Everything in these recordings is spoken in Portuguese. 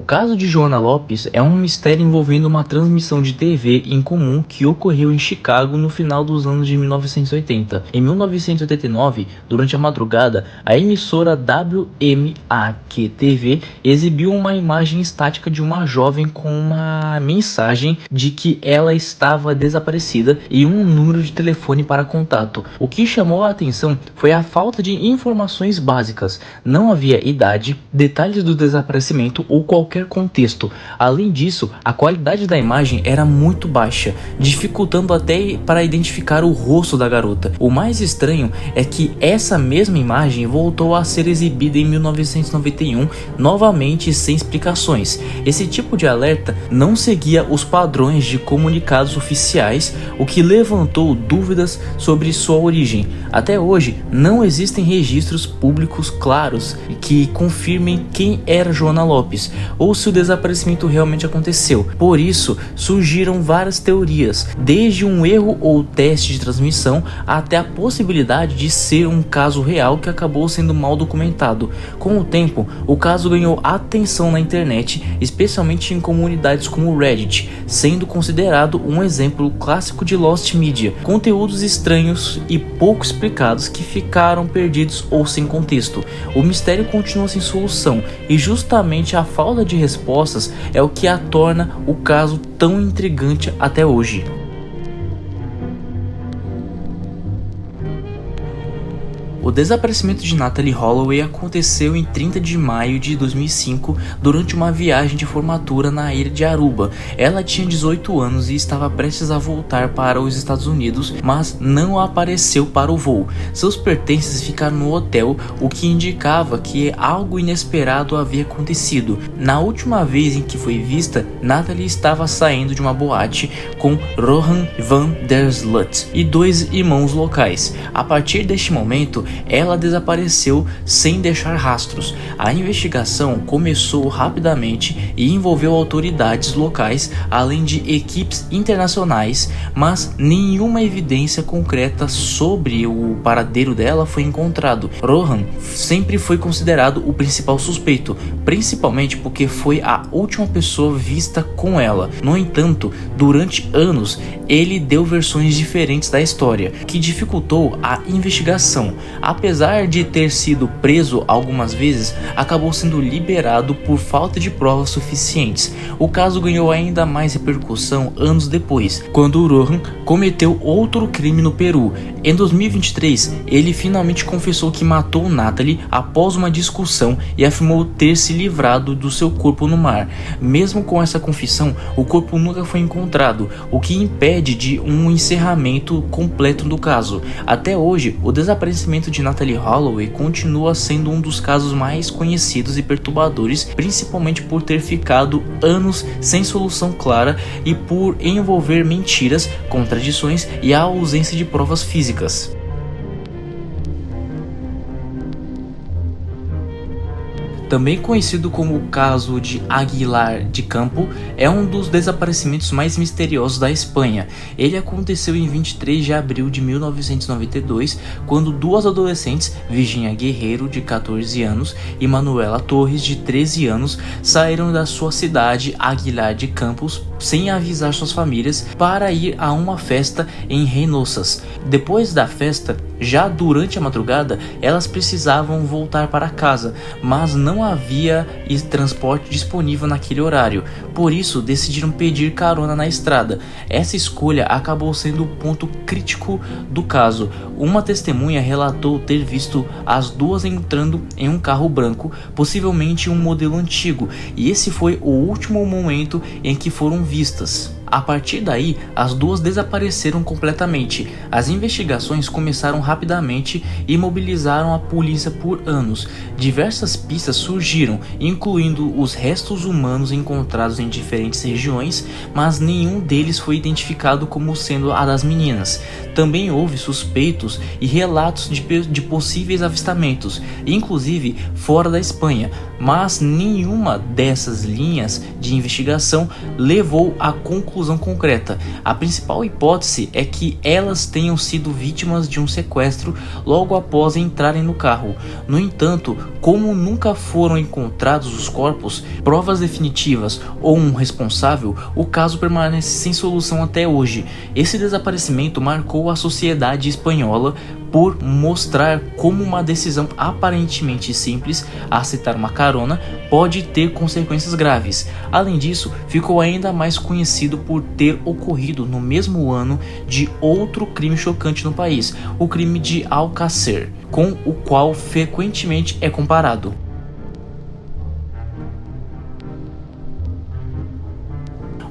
O caso de Joana Lopes é um mistério envolvendo uma transmissão de TV em comum que ocorreu em Chicago no final dos anos de 1980. Em 1989, durante a madrugada, a emissora WMAQ-TV exibiu uma imagem estática de uma jovem com uma mensagem de que ela estava desaparecida e um número de telefone para contato. O que chamou a atenção foi a falta de informações básicas. Não havia idade, detalhes do desaparecimento ou qualquer contexto. Além disso, a qualidade da imagem era muito baixa, dificultando até para identificar o rosto da garota. O mais estranho é que essa mesma imagem voltou a ser exibida em 1991, novamente sem explicações. Esse tipo de alerta não seguia os padrões de comunicados oficiais, o que levantou dúvidas sobre sua origem. Até hoje, não existem registros públicos claros que confirmem quem era Joana Lopes ou se o desaparecimento realmente aconteceu. Por isso, surgiram várias teorias, desde um erro ou teste de transmissão até a possibilidade de ser um caso real que acabou sendo mal documentado. Com o tempo, o caso ganhou atenção na internet, especialmente em comunidades como o Reddit, sendo considerado um exemplo clássico de Lost Media, conteúdos estranhos e pouco explicados que ficaram perdidos ou sem contexto. O mistério continua sem solução e justamente a falta de respostas é o que a torna o caso tão intrigante até hoje. O desaparecimento de Natalee Holloway aconteceu em 30 de maio de 2005 durante uma viagem de formatura na ilha de Aruba. Ela tinha 18 anos e estava prestes a voltar para os Estados Unidos, mas não apareceu para o voo. Seus pertences ficaram no hotel, o que indicava que algo inesperado havia acontecido. Na última vez em que foi vista, Natalee estava saindo de uma boate com Rohan van der Sloot e dois irmãos locais. A partir deste momento, ela desapareceu sem deixar rastros. A investigação começou rapidamente e envolveu autoridades locais, além de equipes internacionais, mas nenhuma evidência concreta sobre o paradeiro dela foi encontrado. Rohan sempre foi considerado o principal suspeito, principalmente porque foi a última pessoa vista com ela. No entanto, durante anos, ele deu versões diferentes da história, que dificultou a investigação. Apesar de ter sido preso algumas vezes, acabou sendo liberado por falta de provas suficientes. O caso ganhou ainda mais repercussão anos depois, quando Rohan cometeu outro crime no Peru. Em 2023, ele finalmente confessou que matou Natalee após uma discussão e afirmou ter se livrado do seu corpo no mar. Mesmo com essa confissão, o corpo nunca foi encontrado, o que impede de um encerramento completo do caso. Até hoje, o desaparecimento de Natalee Holloway continua sendo um dos casos mais conhecidos e perturbadores, principalmente por ter ficado anos sem solução clara e por envolver mentiras, contradições e a ausência de provas físicas. Também conhecido como o caso de Aguilar de Campo, é um dos desaparecimentos mais misteriosos da Espanha. Ele aconteceu em 23 de abril de 1992, quando duas adolescentes, Virginia Guerreiro, de 14 anos, e Manuela Torres, de 13 anos, saíram da sua cidade, Aguilar de Campos, sem avisar suas famílias, para ir a uma festa em Reynosas. Depois da festa, já durante a madrugada, elas precisavam voltar para casa, mas não havia transporte disponível naquele horário. Por isso, decidiram pedir carona na estrada. Essa escolha acabou sendo o ponto crítico do caso. Uma testemunha relatou ter visto as duas entrando em um carro branco, possivelmente um modelo antigo, e esse foi o último momento em que foram vistas. A partir daí, as duas desapareceram completamente. As investigações começaram rapidamente e mobilizaram a polícia por anos. Diversas pistas surgiram, incluindo os restos humanos encontrados em diferentes regiões, mas nenhum deles foi identificado como sendo a das meninas. Também houve suspeitos e relatos de possíveis avistamentos, inclusive fora da Espanha, mas nenhuma dessas linhas de investigação levou a conclusão conclusão concreta. A principal hipótese é que elas tenham sido vítimas de um sequestro logo após entrarem no carro. No entanto, como nunca foram encontrados os corpos, provas definitivas ou um responsável, o caso permanece sem solução até hoje. Esse desaparecimento marcou a sociedade espanhola por mostrar como uma decisão aparentemente simples, aceitar uma carona, pode ter consequências graves. Além disso, ficou ainda mais conhecido por ter ocorrido no mesmo ano de outro crime chocante no país, o crime de Alcácer, com o qual frequentemente é comparado.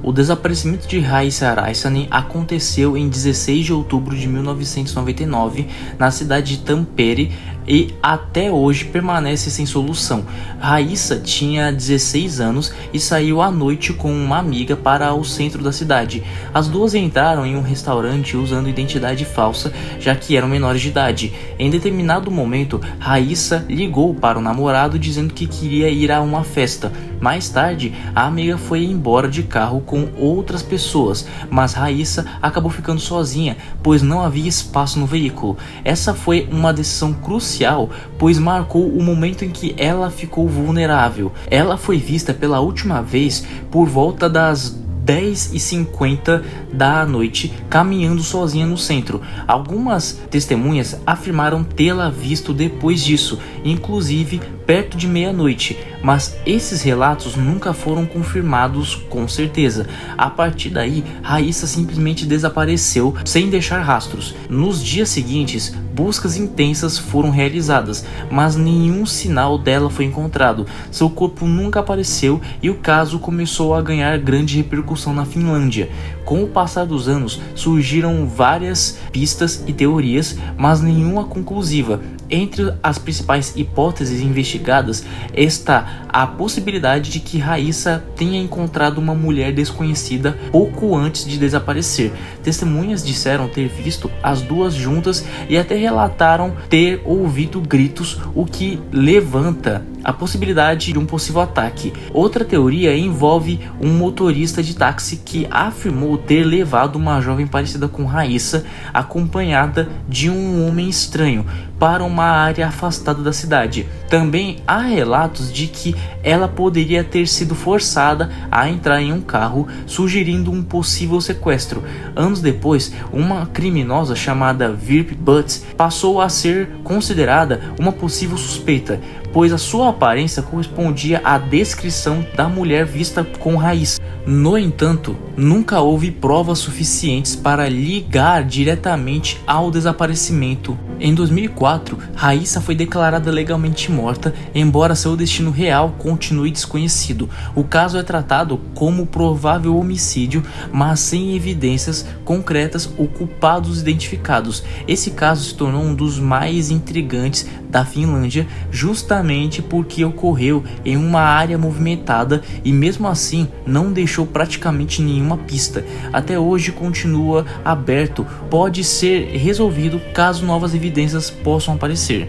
O desaparecimento de Raissa Araisani aconteceu em 16 de outubro de 1999 na cidade de Tampere e até hoje permanece sem solução. Raissa tinha 16 anos e saiu à noite com uma amiga para o centro da cidade. As duas entraram em um restaurante usando identidade falsa, já que eram menores de idade. Em determinado momento, Raissa ligou para o namorado dizendo que queria ir a uma festa. Mais tarde, a amiga foi embora de carro com outras pessoas, mas Raissa acabou ficando sozinha, pois não havia espaço no veículo. Essa foi uma decisão crucial, pois marcou o momento em que ela ficou vulnerável. Ela foi vista pela última vez por volta das 10h50 da noite, caminhando sozinha no centro. Algumas testemunhas afirmaram tê-la visto depois disso, inclusive perto de meia-noite, mas esses relatos nunca foram confirmados com certeza. A partir daí, Raissa simplesmente desapareceu sem deixar rastros. Nos dias seguintes, buscas intensas foram realizadas, mas nenhum sinal dela foi encontrado. Seu corpo nunca apareceu e o caso começou a ganhar grande repercussão na Finlândia. Com o passar dos anos, surgiram várias pistas e teorias, mas nenhuma conclusiva. Entre as principais hipóteses investigadas está a possibilidade de que Raissa tenha encontrado uma mulher desconhecida pouco antes de desaparecer. Testemunhas disseram ter visto as duas juntas e até relataram ter ouvido gritos, o que levanta a possibilidade de um possível ataque. Outra teoria envolve um motorista de táxi que afirmou ter levado uma jovem parecida com Raissa, acompanhada de um homem estranho, para uma área afastada da cidade. Também há relatos de que ela poderia ter sido forçada a entrar em um carro, sugerindo um possível sequestro. Anos depois, uma criminosa chamada Virp Butts passou a ser considerada uma possível suspeita, pois a sua aparência correspondia à descrição da mulher vista com Raissa. No entanto, nunca houve provas suficientes para ligar diretamente ao desaparecimento. Em 2004, Raissa foi declarada legalmente morta, embora seu destino real continue desconhecido. O caso é tratado como provável homicídio, mas sem evidências concretas ou culpados identificados. Esse caso se tornou um dos mais intrigantes da Finlândia, justamente porque ocorreu em uma área movimentada e mesmo assim não deixou praticamente nenhuma pista. Até hoje continua aberto, pode ser resolvido caso novas evidências possam aparecer.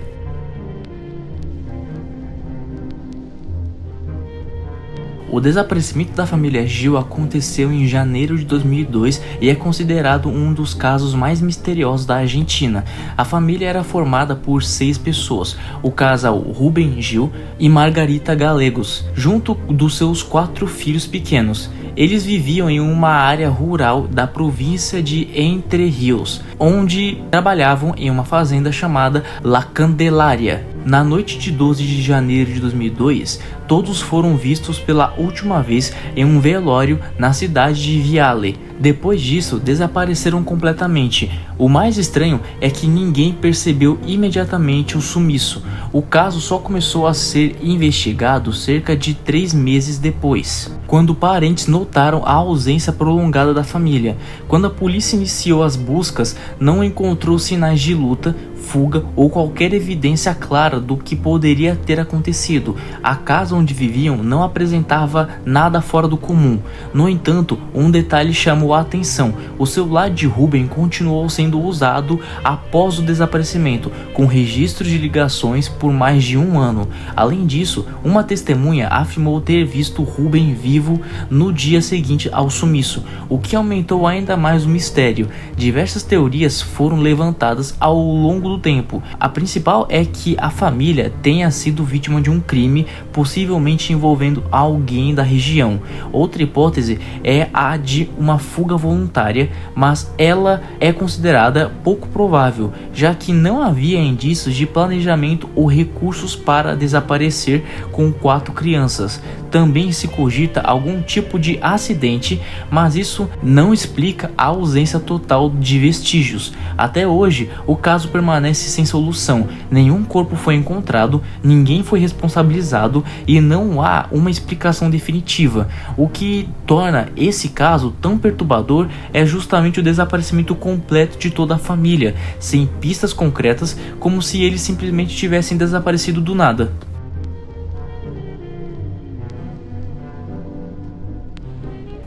O desaparecimento da família Gil aconteceu em janeiro de 2002 e é considerado um dos casos mais misteriosos da Argentina. A família era formada por 6 pessoas, o casal Rubem Gil e Margarita Galegos, junto dos seus 4 filhos pequenos. Eles viviam em uma área rural da província de Entre Rios, onde trabalhavam em uma fazenda chamada La Candelaria. Na noite de 12 de janeiro de 2002, todos foram vistos pela última vez em um velório na cidade de Viale. Depois disso, desapareceram completamente. O mais estranho é que ninguém percebeu imediatamente o sumiço. O caso só começou a ser investigado cerca de 3 meses depois, quando parentes notaram a ausência prolongada da família. Quando a polícia iniciou as buscas, não encontrou sinais de luta, fuga ou qualquer evidência clara do que poderia ter acontecido. A casa onde viviam não apresentava nada fora do comum. No entanto, um detalhe chamou a atenção: o celular de Ruben continuou sendo usado após o desaparecimento, com registros de ligações por mais de um ano. Além disso, uma testemunha afirmou ter visto Ruben vivo no dia seguinte ao sumiço, o que aumentou ainda mais o mistério. Diversas teorias foram levantadas ao longo do tempo. A principal é que a família tenha sido vítima de um crime, possivelmente envolvendo alguém da região. Outra hipótese é a de uma fuga voluntária, mas ela é considerada pouco provável, já que não havia indícios de planejamento ou recursos para desaparecer com 4 crianças. Também se cogita algum tipo de acidente, mas isso não explica a ausência total de vestígios. Até hoje, o caso permanece sem solução. Nenhum corpo foi encontrado, ninguém foi responsabilizado e não há uma explicação definitiva. O que torna esse caso tão perturbador é justamente o desaparecimento completo de toda a família, sem pistas concretas, como se eles simplesmente tivessem desaparecido do nada.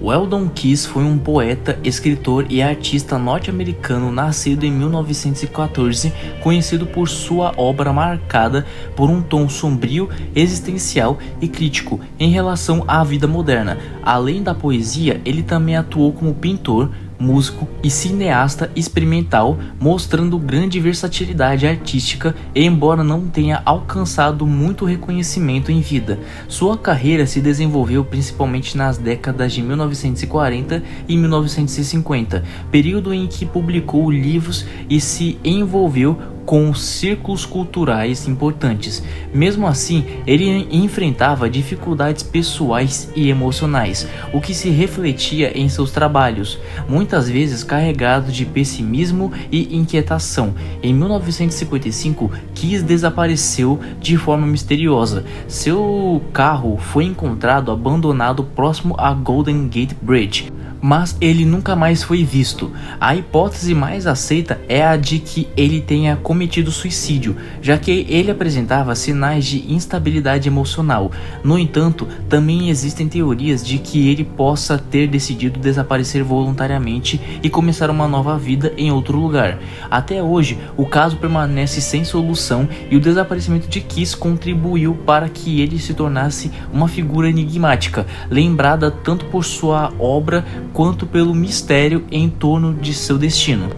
Weldon Kees foi um poeta, escritor e artista norte-americano nascido em 1914, conhecido por sua obra marcada por um tom sombrio, existencial e crítico em relação à vida moderna. Além da poesia, ele também atuou como pintor, músico e cineasta experimental, mostrando grande versatilidade artística, embora não tenha alcançado muito reconhecimento em vida. Sua carreira se desenvolveu principalmente nas décadas de 1940 e 1950, período em que publicou livros e se envolveu com círculos culturais importantes. Mesmo assim, ele enfrentava dificuldades pessoais e emocionais, o que se refletia em seus trabalhos, muitas vezes carregado de pessimismo e inquietação. Em 1955, Kees desapareceu de forma misteriosa. Seu carro foi encontrado abandonado próximo a Golden Gate Bridge, mas ele nunca mais foi visto. A hipótese mais aceita é a de que ele tenha cometido suicídio, já que ele apresentava sinais de instabilidade emocional. No entanto, também existem teorias de que ele possa ter decidido desaparecer voluntariamente e começar uma nova vida em outro lugar. Até hoje, o caso permanece sem solução e o desaparecimento de Kees contribuiu para que ele se tornasse uma figura enigmática, lembrada tanto por sua obra quanto pelo mistério em torno de seu destino.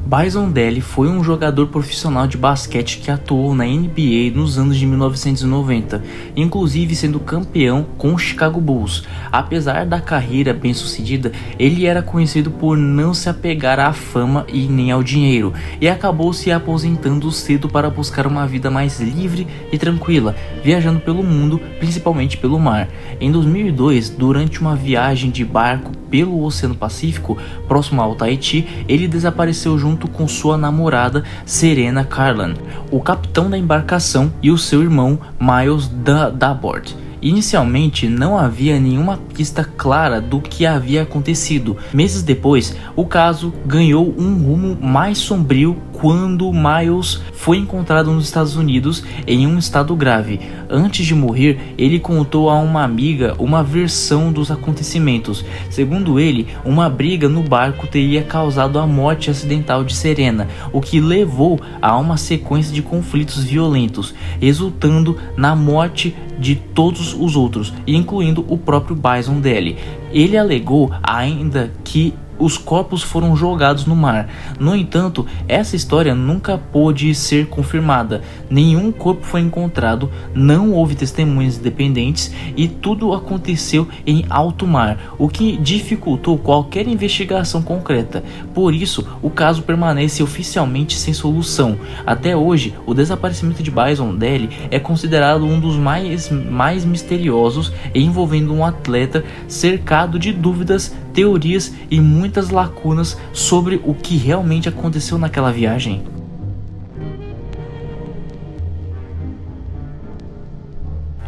Bison Dele foi um jogador profissional de basquete que atuou na NBA nos anos de 1990, inclusive sendo campeão com o Chicago Bulls. Apesar da carreira bem sucedida, ele era conhecido por não se apegar à fama e nem ao dinheiro, e acabou se aposentando cedo para buscar uma vida mais livre e tranquila, viajando pelo mundo, principalmente pelo mar. Em 2002, durante uma viagem de barco pelo Oceano Pacífico, próximo ao Tahiti, ele desapareceu junto com sua namorada Serena Carlan, o capitão da embarcação, e o seu irmão Miles Dabord. Inicialmente não havia nenhuma pista clara do que havia acontecido. Meses depois, o caso ganhou um rumo mais sombrio quando Miles foi encontrado nos Estados Unidos em um estado grave. Antes de morrer, ele contou a uma amiga uma versão dos acontecimentos. Segundo ele, uma briga no barco teria causado a morte acidental de Serena, o que levou a uma sequência de conflitos violentos, resultando na morte de todos os outros, incluindo o próprio Bison Dele. Ele alegou ainda que os corpos foram jogados no mar. No entanto, essa história nunca pôde ser confirmada. Nenhum corpo foi encontrado, não houve testemunhas independentes e tudo aconteceu em alto mar, o que dificultou qualquer investigação concreta. Por isso, o caso permanece oficialmente sem solução. Até hoje, o desaparecimento de Bison Dele é considerado um dos mais misteriosos, envolvendo um atleta cercado de dúvidas, teorias e muitas lacunas sobre o que realmente aconteceu naquela viagem.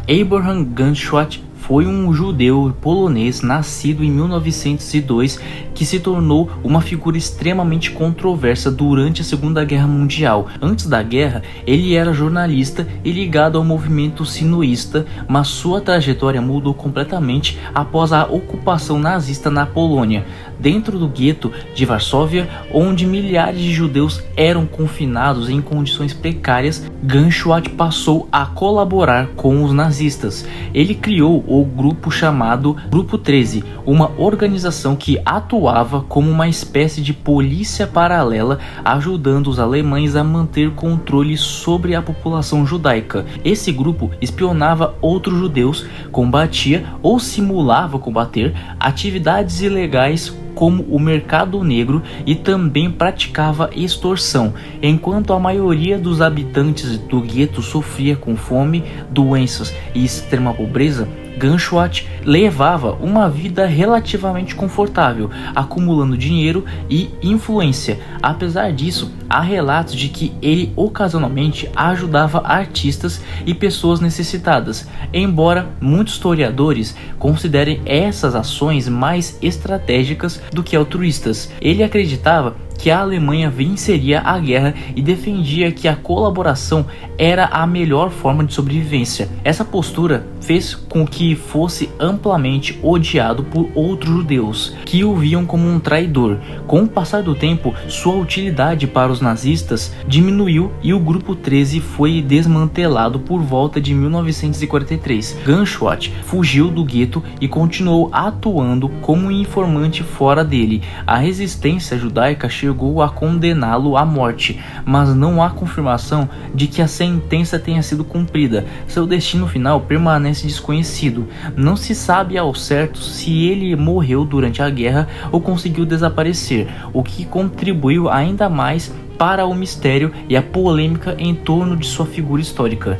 Abraham Gunshot foi um judeu polonês nascido em 1902 que se tornou uma figura extremamente controversa durante a Segunda Guerra Mundial. Antes da guerra, ele era jornalista e ligado ao movimento sinuísta, mas sua trajetória mudou completamente após a ocupação nazista na Polônia. Dentro do gueto de Varsóvia, onde milhares de judeus eram confinados em condições precárias, Gunshot passou a colaborar com os nazistas. Ele criou o grupo chamado Grupo 13, uma organização que atuava como uma espécie de polícia paralela, ajudando os alemães a manter controle sobre a população judaica. Esse grupo espionava outros judeus, combatia ou simulava combater atividades ilegais como o mercado negro e também praticava extorsão. Enquanto a maioria dos habitantes do gueto sofria com fome, doenças e extrema pobreza, Gunshot levava uma vida relativamente confortável, acumulando dinheiro e influência. Apesar disso, há relatos de que ele ocasionalmente ajudava artistas e pessoas necessitadas, embora muitos historiadores considerem essas ações mais estratégicas do que altruístas. Ele acreditava que a Alemanha venceria a guerra e defendia que a colaboração era a melhor forma de sobrevivência. Essa postura fez com que fosse amplamente odiado por outros judeus, que o viam como um traidor. Com o passar do tempo, sua utilidade para os nazistas diminuiu e o Grupo 13 foi desmantelado por volta de 1943. Gunshot fugiu do gueto e continuou atuando como um informante fora dele. A resistência judaica chegou a condená-lo à morte, mas não há confirmação de que a sentença tenha sido cumprida. Seu destino final permanece desconhecido. Não se sabe ao certo se ele morreu durante a guerra ou conseguiu desaparecer, o que contribuiu ainda mais para o mistério e a polêmica em torno de sua figura histórica.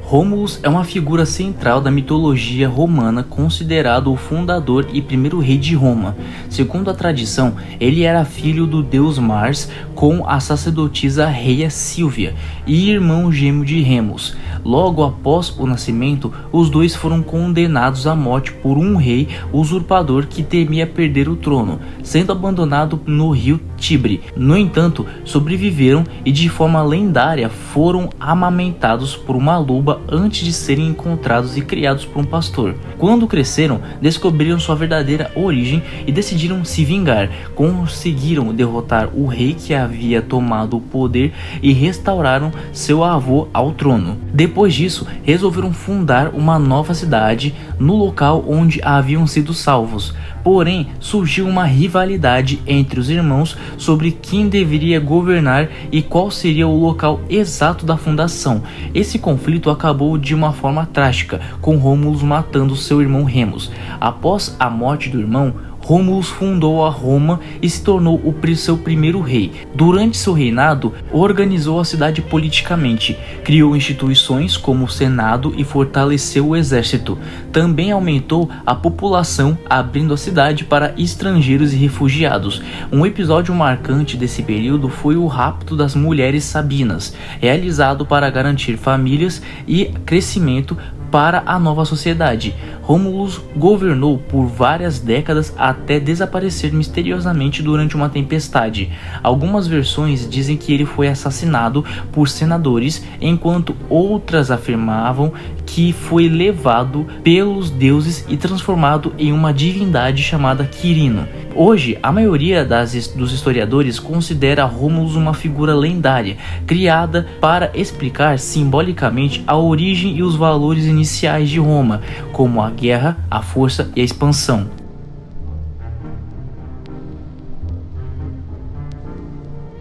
Romulus é uma figura central da mitologia romana, considerado o fundador e primeiro rei de Roma. Segundo a tradição, ele era filho do deus Mars com a sacerdotisa Rhea Silvia e irmão gêmeo de Remus. Logo após o nascimento, os dois foram condenados à morte por um rei usurpador que temia perder o trono, sendo abandonado no rio Tibre. No entanto, sobreviveram e de forma lendária foram amamentados por uma loba antes de serem encontrados e criados por um pastor. Quando cresceram, descobriram sua verdadeira origem e decidiram se vingar. Conseguiram derrotar o rei que havia tomado o poder e restauraram seu avô ao trono. Depois disso, resolveram fundar uma nova cidade no local onde haviam sido salvos. Porém, surgiu uma rivalidade entre os irmãos sobre quem deveria governar e qual seria o local exato da fundação. Esse conflito acabou de uma forma trágica, com Romulus matando seu irmão Remus. Após a morte do irmão, Romulus fundou a Roma e se tornou seu primeiro rei. Durante seu reinado, organizou a cidade politicamente, criou instituições como o Senado e fortaleceu o exército. Também aumentou a população, abrindo a cidade para estrangeiros e refugiados. Um episódio marcante desse período foi o rapto das mulheres sabinas, realizado para garantir famílias e crescimento para a nova sociedade. Romulus governou por várias décadas até desaparecer misteriosamente durante uma tempestade. Algumas versões dizem que ele foi assassinado por senadores, enquanto outras afirmavam que foi levado pelos deuses e transformado em uma divindade chamada Quirino. Hoje, a maioria dos historiadores considera Romulus uma figura lendária, criada para explicar simbolicamente a origem e os valores iniciais de Roma, como a guerra, a força e a expansão.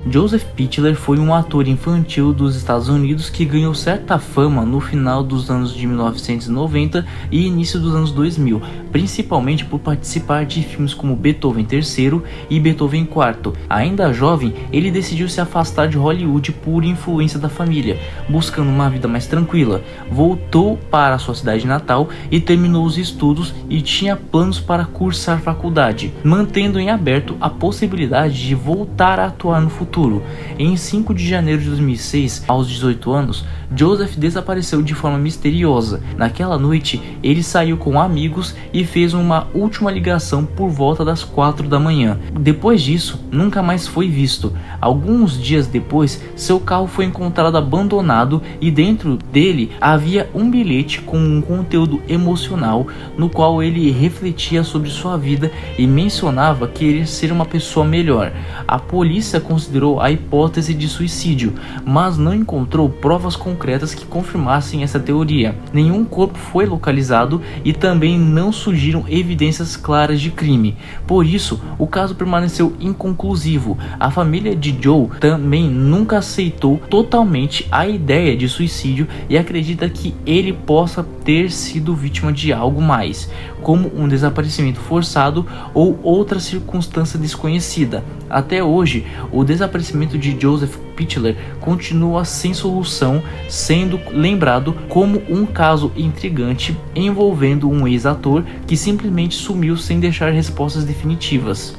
Joseph Pichler foi um ator infantil dos Estados Unidos que ganhou certa fama no final dos anos de 1990 e início dos anos 2000, principalmente por participar de filmes como Beethoven III e Beethoven IV. Ainda jovem, ele decidiu se afastar de Hollywood por influência da família, buscando uma vida mais tranquila. Voltou para sua cidade natal e terminou os estudos e tinha planos para cursar faculdade, mantendo em aberto a possibilidade de voltar a atuar no futuro. futuro. Em 5 de janeiro de 2006, aos 18 anos, Joseph desapareceu de forma misteriosa. Naquela noite, ele saiu com amigos e fez uma última ligação por volta das 4 da manhã. Depois disso, nunca mais foi visto. Alguns dias depois, seu carro foi encontrado abandonado e dentro dele havia um bilhete com um conteúdo emocional no qual ele refletia sobre sua vida e mencionava querer ser uma pessoa melhor. A polícia considerou a hipótese de suicídio, mas não encontrou provas concretas que confirmassem essa teoria. Nenhum corpo foi localizado e também não surgiram evidências claras de crime. Por isso, o caso permaneceu inconclusivo. A família de Joe também nunca aceitou totalmente a ideia de suicídio e acredita que ele possa ter sido vítima de algo mais, como um desaparecimento forçado ou outra circunstância desconhecida. Até hoje, o desaparecimento de Joseph Pichler continua sem solução, sendo lembrado como um caso intrigante envolvendo um ex-ator que simplesmente sumiu sem deixar respostas definitivas.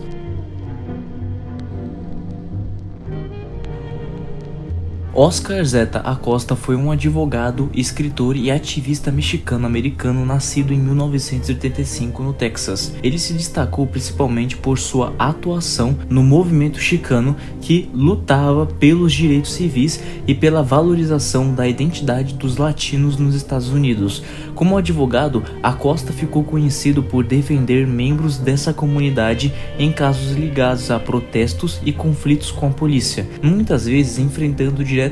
Oscar Zeta Acosta foi um advogado, escritor e ativista mexicano-americano nascido em 1985 no Texas. Ele se destacou principalmente por sua atuação no movimento chicano que lutava pelos direitos civis e pela valorização da identidade dos latinos nos Estados Unidos. Como advogado, Acosta ficou conhecido por defender membros dessa comunidade em casos ligados a protestos e conflitos com a polícia, muitas vezes enfrentando diretamente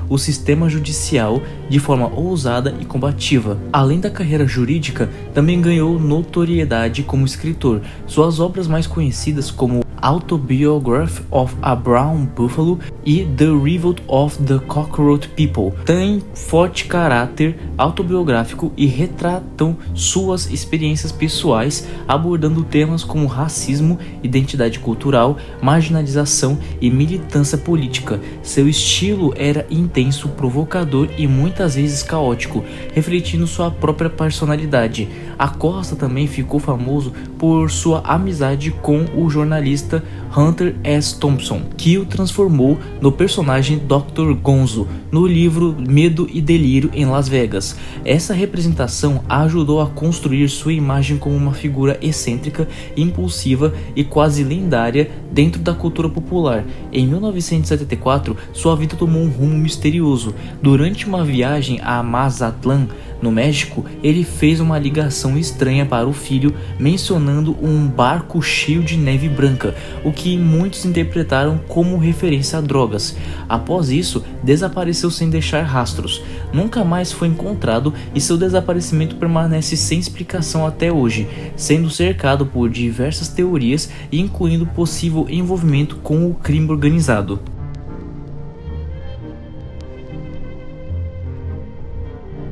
o sistema judicial de forma ousada e combativa. Além da carreira jurídica, também ganhou notoriedade como escritor. Suas obras mais conhecidas, como Autobiography of a Brown Buffalo e The Revolt of the Cockroach People, têm forte caráter autobiográfico e retratam suas experiências pessoais, abordando temas como racismo, identidade cultural, marginalização e militância política. Seu estilo era intenso, provocador e muitas vezes caótico, refletindo sua própria personalidade. Acosta também ficou famoso por sua amizade com o jornalista Hunter S. Thompson, que o transformou no personagem Dr. Gonzo no livro Medo e Delírio em Las Vegas. Essa representação ajudou a construir sua imagem como uma figura excêntrica, impulsiva e quase lendária dentro da cultura popular. Em 1974, sua vida tomou um rumo misterioso. Durante uma viagem a Mazatlán, no México, ele fez uma ligação estranha para o filho, mencionando um barco cheio de neve branca, o que muitos interpretaram como referência a drogas. Após isso, desapareceu sem deixar rastros. Nunca mais foi encontrado e seu desaparecimento permanece sem explicação até hoje, sendo cercado por diversas teorias, incluindo possível envolvimento com o crime organizado.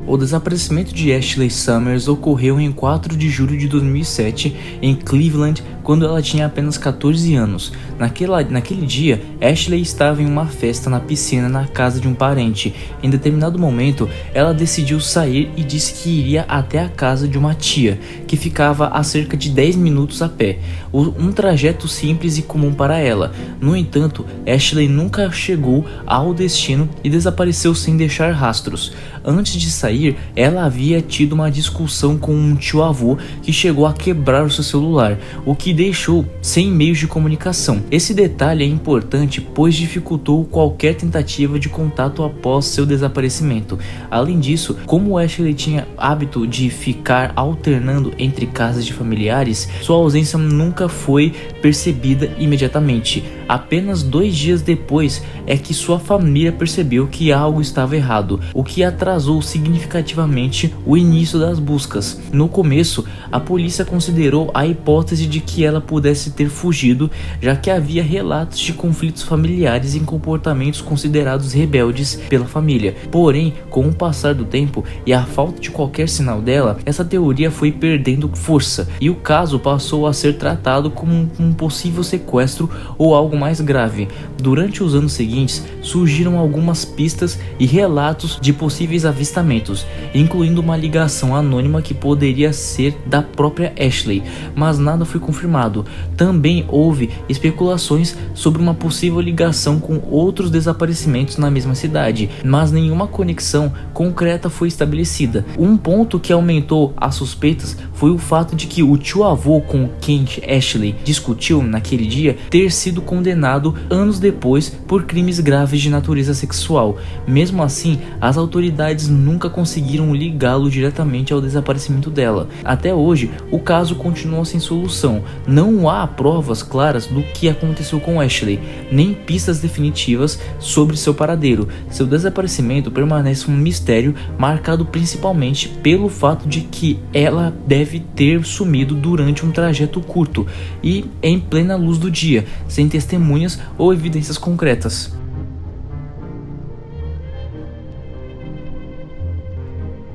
O desaparecimento de Ashley Summers ocorreu em 4 de julho de 2007 em Cleveland, quando ela tinha apenas 14 anos. Naquele dia, Ashley estava em uma festa na piscina na casa de um parente. Em determinado momento, ela decidiu sair e disse que iria até a casa de uma tia, que ficava a cerca de 10 minutos a pé, um trajeto simples e comum para ela. No entanto, Ashley nunca chegou ao destino e desapareceu sem deixar rastros. Antes de sair, ela havia tido uma discussão com um tio-avô que chegou a quebrar o seu celular, o que deixou sem meios de comunicação. Esse detalhe é importante, pois dificultou qualquer tentativa de contato após seu desaparecimento. Além disso, como Ashley tinha hábito de ficar alternando entre casas de familiares, sua ausência nunca foi percebida imediatamente. Apenas 2 dias depois é que sua família percebeu que algo estava errado, o que atrasou significativamente o início das buscas. No começo, a polícia considerou a hipótese de que ela pudesse ter fugido, já que havia relatos de conflitos familiares e comportamentos considerados rebeldes pela família. Porém, com o passar do tempo e a falta de qualquer sinal dela, essa teoria foi perdendo força e o caso passou a ser tratado como um possível sequestro ou algo mais grave. Durante os anos seguintes, surgiram algumas pistas e relatos de possíveis avistamentos, incluindo uma ligação anônima que poderia ser da própria Ashley, mas nada foi confirmado. Também houve especulações sobre uma possível ligação com outros desaparecimentos na mesma cidade, mas nenhuma conexão concreta foi estabelecida. Um ponto que aumentou as suspeitas foi o fato de que o tio-avô com quem Ashley discutiu naquele dia ter sido condenado anos depois por crimes graves de natureza sexual. Mesmo assim, as autoridades nunca conseguiram ligá-lo diretamente ao desaparecimento dela. Até hoje, o caso continua sem solução. Não há provas claras do que aconteceu com Ashley, nem pistas definitivas sobre seu paradeiro. Seu desaparecimento permanece um mistério, marcado principalmente pelo fato de que ela deve ter sumido durante um trajeto curto e em plena luz do dia, sem testemunhas ou evidências concretas.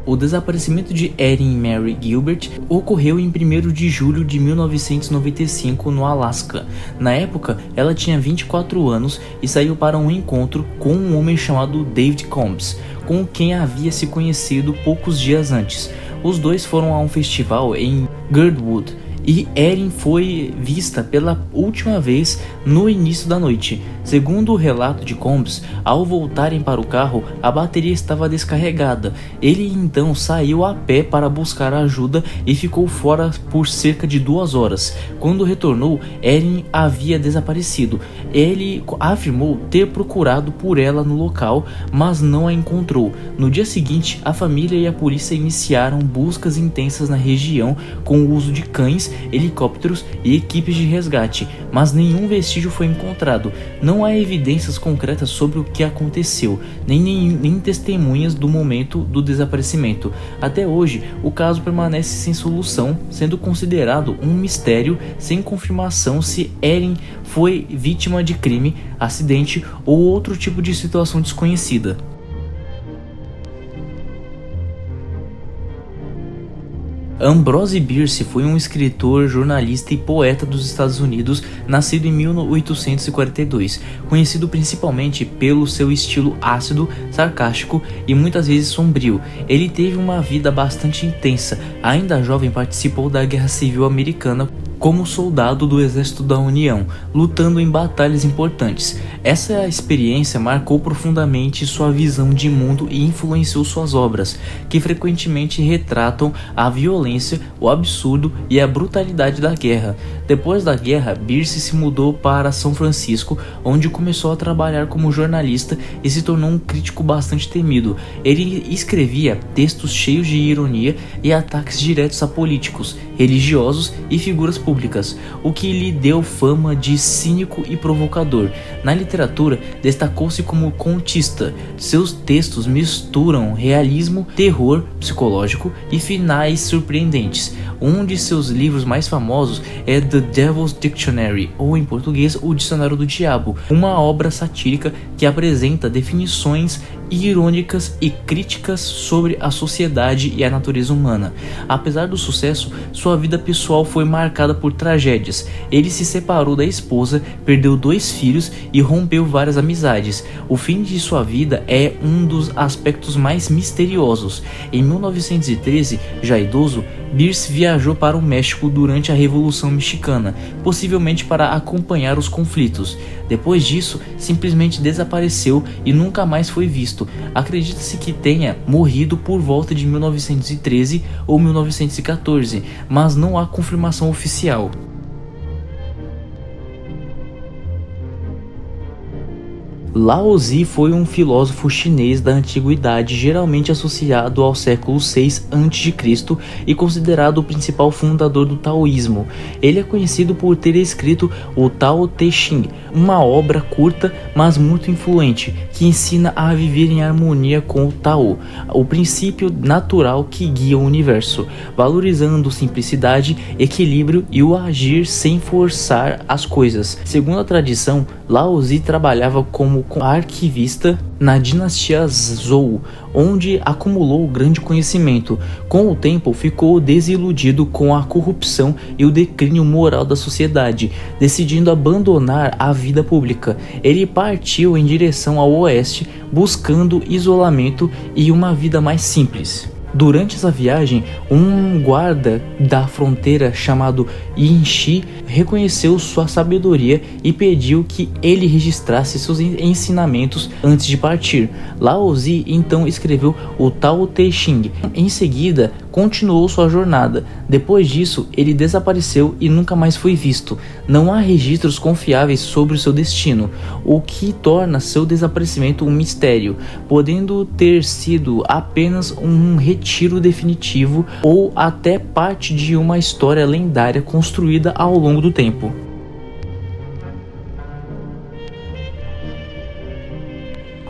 O desaparecimento de Erin Mary Gilbert ocorreu em 1º de julho de 1995 no Alasca. Na época, ela tinha 24 anos e saiu para um encontro com um homem chamado David Combs, com quem havia se conhecido poucos dias antes. Os dois foram a um festival em Girdwood e Erin foi vista pela última vez no início da noite. Segundo o relato de Combs, ao voltarem para o carro, a bateria estava descarregada. Ele então saiu a pé para buscar ajuda e ficou fora por cerca de 2 horas. Quando retornou, Erin havia desaparecido. Ele afirmou ter procurado por ela no local, mas não a encontrou. No dia seguinte, a família e a polícia iniciaram buscas intensas na região com o uso de cães, helicópteros e equipes de resgate, mas nenhum vestígio foi encontrado. Não há evidências concretas sobre o que aconteceu, nem testemunhas do momento do desaparecimento. Até hoje, o caso permanece sem solução, sendo considerado um mistério sem confirmação se Erin foi vítima de crime, acidente ou outro tipo de situação desconhecida. Ambrose Bierce foi um escritor, jornalista e poeta dos Estados Unidos, nascido em 1842, conhecido principalmente pelo seu estilo ácido, sarcástico e muitas vezes sombrio. Ele teve uma vida bastante intensa. Ainda jovem, participou da Guerra Civil Americana como soldado do Exército da União, lutando em batalhas importantes. Essa experiência marcou profundamente sua visão de mundo e influenciou suas obras, que frequentemente retratam a violência, o absurdo e a brutalidade da guerra. Depois da guerra, Bierce se mudou para São Francisco, onde começou a trabalhar como jornalista e se tornou um crítico bastante temido. Ele escrevia textos cheios de ironia e ataques diretos a políticos, religiosos e figuras públicas, o que lhe deu fama de cínico e provocador. Na literatura, destacou-se como contista. Seus textos misturam realismo, terror psicológico e finais surpreendentes. Um de seus livros mais famosos é The Devil's Dictionary, ou em português, O Dicionário do Diabo, uma obra satírica que apresenta definições irônicas e críticas sobre a sociedade e a natureza humana. Apesar do sucesso, sua vida pessoal foi marcada por tragédias. Ele se separou da esposa, perdeu 2 filhos e rompeu várias amizades. O fim de sua vida é um dos aspectos mais misteriosos. Em 1913, já idoso, Bierce viajou para o México durante a Revolução Mexicana, possivelmente para acompanhar os conflitos. Depois disso, simplesmente desapareceu e nunca mais foi visto. Acredita-se que tenha morrido por volta de 1913 ou 1914, mas não há confirmação oficial. Lao Tzu foi um filósofo chinês da antiguidade, geralmente associado ao século VI a.C. e considerado o principal fundador do taoísmo. Ele é conhecido por ter escrito o Tao Te Ching, uma obra curta, mas muito influente, que ensina a viver em harmonia com o Tao, o princípio natural que guia o universo, valorizando simplicidade, equilíbrio e o agir sem forçar as coisas. Segundo a tradição, Lao Tzu trabalhava como como arquivista na dinastia Zhou, onde acumulou grande conhecimento. Com o tempo, ficou desiludido com a corrupção e o declínio moral da sociedade, decidindo abandonar a vida pública. Ele partiu em direção ao oeste, buscando isolamento e uma vida mais simples. Durante essa viagem, um guarda da fronteira chamado Yin Shi reconheceu sua sabedoria e pediu que ele registrasse seus ensinamentos antes de partir. Lao Zi então escreveu o Tao Te Ching. Em seguida, continuou sua jornada. Depois disso, ele desapareceu e nunca mais foi visto. Não há registros confiáveis sobre o seu destino, o que torna seu desaparecimento um mistério, podendo ter sido apenas um retiro definitivo ou até parte de uma história lendária construída ao longo do tempo.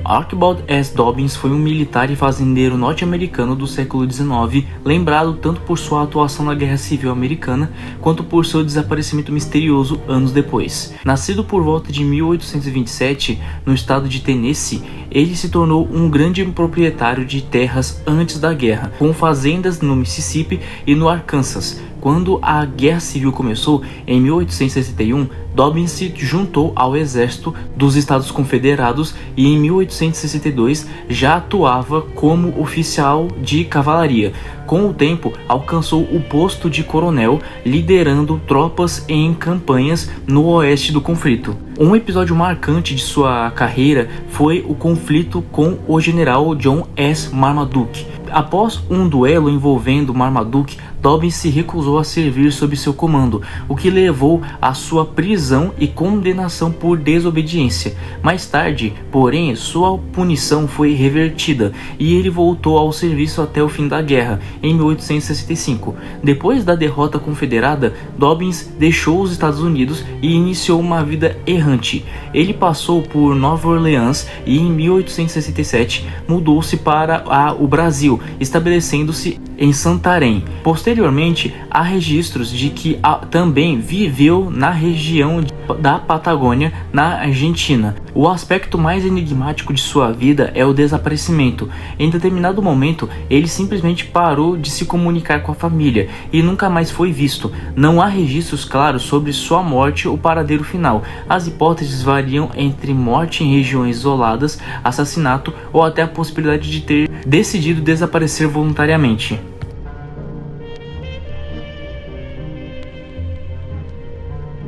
Archibald S. Dobbins foi um militar e fazendeiro norte-americano do século XIX, lembrado tanto por sua atuação na Guerra Civil Americana quanto por seu desaparecimento misterioso anos depois. Nascido por volta de 1827 no estado de Tennessee, ele se tornou um grande proprietário de terras antes da guerra, com fazendas no Mississippi e no Arkansas. Quando a Guerra Civil começou, em 1861, Dobbins se juntou ao exército dos Estados Confederados e em 1862 já atuava como oficial de cavalaria. Com o tempo, alcançou o posto de coronel, liderando tropas em campanhas no oeste do conflito. Um episódio marcante de sua carreira foi o conflito com o general John S. Marmaduke. Após um duelo envolvendo Marmaduke, Dobbins se recusou a servir sob seu comando, o que levou à sua prisão e condenação por desobediência. Mais tarde, porém, sua punição foi revertida e ele voltou ao serviço até o fim da guerra, em 1865. Depois da derrota confederada, Dobbins deixou os Estados Unidos e iniciou uma vida errante. Ele passou por Nova Orleans e em 1867 mudou-se para o Brasil, estabelecendo-se em Santarém. Posteriormente, há registros de que também viveu na região da Patagônia, na Argentina. O aspecto mais enigmático de sua vida é o desaparecimento. Em determinado momento, ele simplesmente parou de se comunicar com a família e nunca mais foi visto. Não há registros claros sobre sua morte ou paradeiro final. As hipóteses variam entre morte em regiões isoladas, assassinato ou até a possibilidade de ter decidido desaparecer voluntariamente.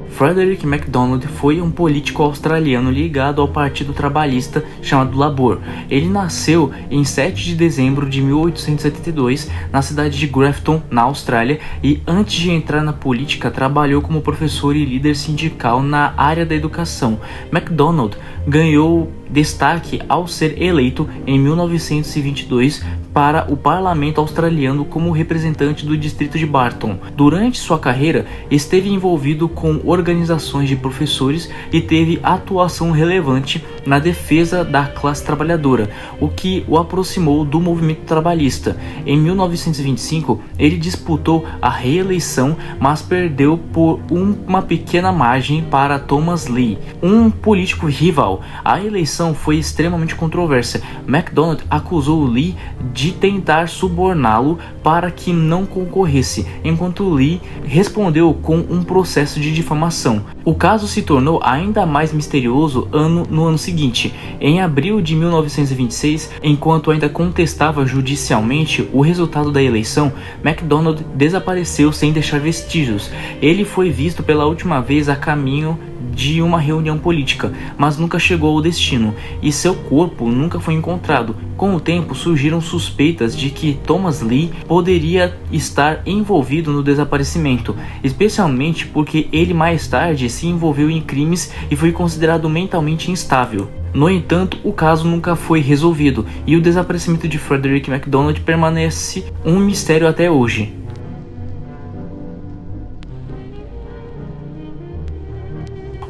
Frederick MacDonald foi um político australiano ligado ao Partido Trabalhista chamado Labor. Ele nasceu em 7 de dezembro de 1872 na cidade de Grafton, na Austrália, e antes de entrar na política trabalhou como professor e líder sindical na área da educação. MacDonald ganhou destaque ao ser eleito em 1922 para o parlamento australiano como representante do distrito de Barton. Durante sua carreira, esteve envolvido com organizações de professores e teve atuação relevante na defesa da classe trabalhadora, o que o aproximou do movimento trabalhista. Em 1925, ele disputou a reeleição, mas perdeu por uma pequena margem para Thomas Lee, um político rival. A eleição foi extremamente controversa. MacDonald acusou Lee de tentar suborná-lo para que não concorresse, enquanto Lee respondeu com um processo de difamação. O caso se tornou ainda mais misterioso no ano seguinte. Em abril de 1926, enquanto ainda contestava judicialmente o resultado da eleição, MacDonald desapareceu sem deixar vestígios. Ele foi visto pela última vez a caminho de uma reunião política, mas nunca chegou ao destino, e seu corpo nunca foi encontrado. Com o tempo, surgiram suspeitas de que Thomas Lee poderia estar envolvido no desaparecimento, especialmente porque ele mais tarde se envolveu em crimes e foi considerado mentalmente instável. No entanto, o caso nunca foi resolvido, e o desaparecimento de Frederick MacDonald permanece um mistério até hoje.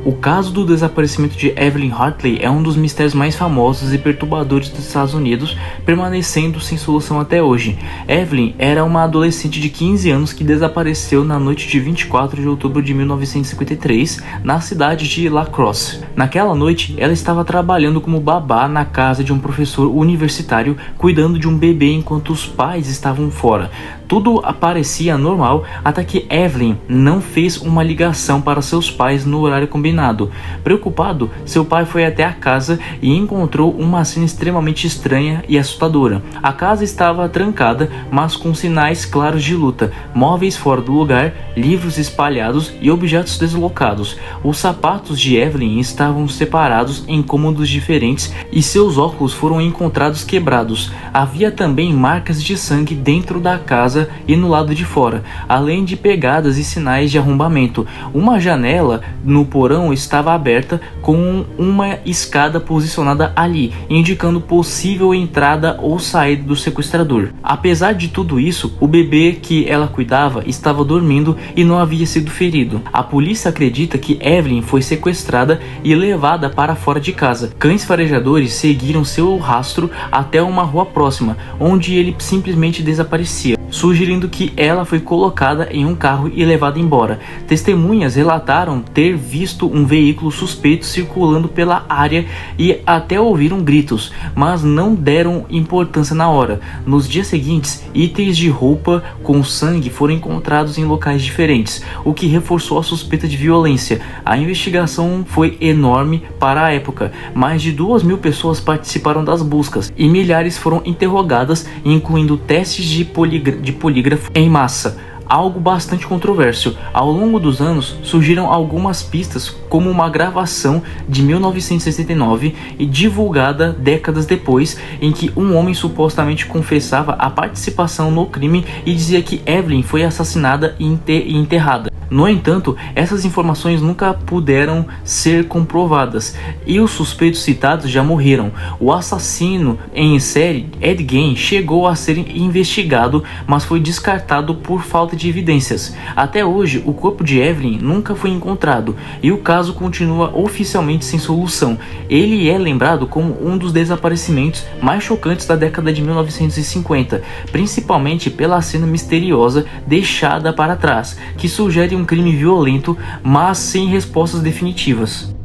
O caso do desaparecimento de Evelyn Hartley é um dos mistérios mais famosos e perturbadores dos Estados Unidos, permanecendo sem solução até hoje. Evelyn era uma adolescente de 15 anos que desapareceu na noite de 24 de outubro de 1953, na cidade de La Crosse. Naquela noite, ela estava trabalhando como babá na casa de um professor universitário, cuidando de um bebê enquanto os pais estavam fora. Tudo parecia normal até que Evelyn não fez uma ligação para seus pais no horário combinado. Preocupado, seu pai foi até a casa e encontrou uma cena extremamente estranha e assustadora. A casa estava trancada, mas com sinais claros de luta, móveis fora do lugar, livros espalhados e objetos deslocados. Os sapatos de Evelyn estavam separados em cômodos diferentes e seus óculos foram encontrados quebrados. Havia também marcas de sangue dentro da casa e no lado de fora, além de pegadas e sinais de arrombamento. Uma janela no porão estava aberta com uma escada posicionada ali, indicando possível entrada ou saída do sequestrador. Apesar de tudo isso, o bebê que ela cuidava estava dormindo e não havia sido ferido. A polícia acredita que Evelyn foi sequestrada e levada para fora de casa. Cães farejadores seguiram seu rastro até uma rua próxima, onde ele simplesmente desaparecia, sugerindo que ela foi colocada em um carro e levada embora. Testemunhas relataram ter visto um veículo suspeito circulando pela área e até ouviram gritos, mas não deram importância na hora. Nos dias seguintes, itens de roupa com sangue foram encontrados em locais diferentes, o que reforçou a suspeita de violência. A investigação foi enorme para a época. Mais de 2.000 pessoas participaram das buscas e milhares foram interrogadas, incluindo testes de polígrafo em massa, algo bastante controverso. Ao longo dos anos, surgiram algumas pistas, como uma gravação de 1969 e divulgada décadas depois, em que um homem supostamente confessava a participação no crime e dizia que Evelyn foi assassinada e enterrada. No entanto, essas informações nunca puderam ser comprovadas e os suspeitos citados já morreram. O assassino em série, Ed Gein, chegou a ser investigado, mas foi descartado por falta de evidências. Até hoje, o corpo de Evelyn nunca foi encontrado e o caso continua oficialmente sem solução. Ele é lembrado como um dos desaparecimentos mais chocantes da década de 1950, principalmente pela cena misteriosa deixada para trás, que sugere um crime violento, mas sem respostas definitivas.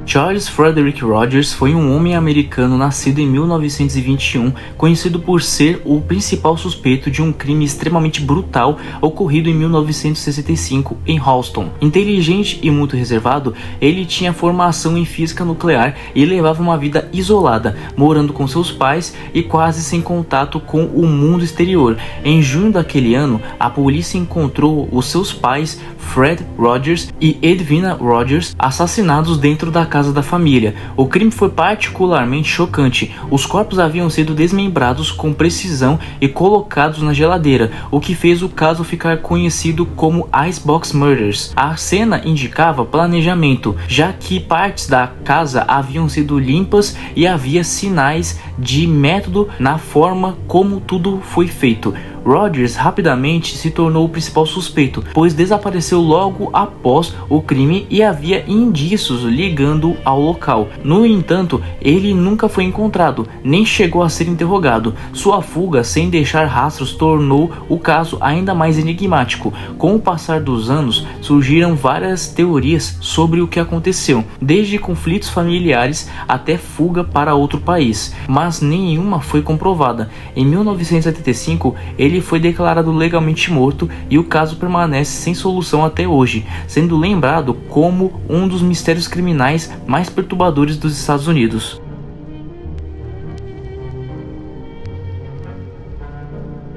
Charles Frederick Rogers foi um homem americano nascido em 1921, conhecido por ser o principal suspeito de um crime extremamente brutal ocorrido em 1965 em Houston. Inteligente e muito reservado, ele tinha formação em física nuclear e levava uma vida isolada, morando com seus pais e quase sem contato com o mundo exterior. Em junho daquele ano, a polícia encontrou os seus pais, Fred Rogers e Edwina Rogers, assassinados dentro da casa da família. O crime foi particularmente chocante. Os corpos haviam sido desmembrados com precisão e colocados na geladeira, o que fez o caso ficar conhecido como Icebox Murders. A cena indicava planejamento, já que partes da casa haviam sido limpas e havia sinais de método na forma como tudo foi feito. Rogers rapidamente se tornou o principal suspeito, pois desapareceu logo após o crime e havia indícios ligando ao local. No entanto, ele nunca foi encontrado, nem chegou a ser interrogado. Sua fuga sem deixar rastros tornou o caso ainda mais enigmático. Com o passar dos anos, surgiram várias teorias sobre o que aconteceu, desde conflitos familiares até fuga para outro país, mas nenhuma foi comprovada. Em 1975, ele foi declarado legalmente morto e o caso permanece sem solução até hoje, sendo lembrado como um dos mistérios criminais mais perturbadores dos Estados Unidos.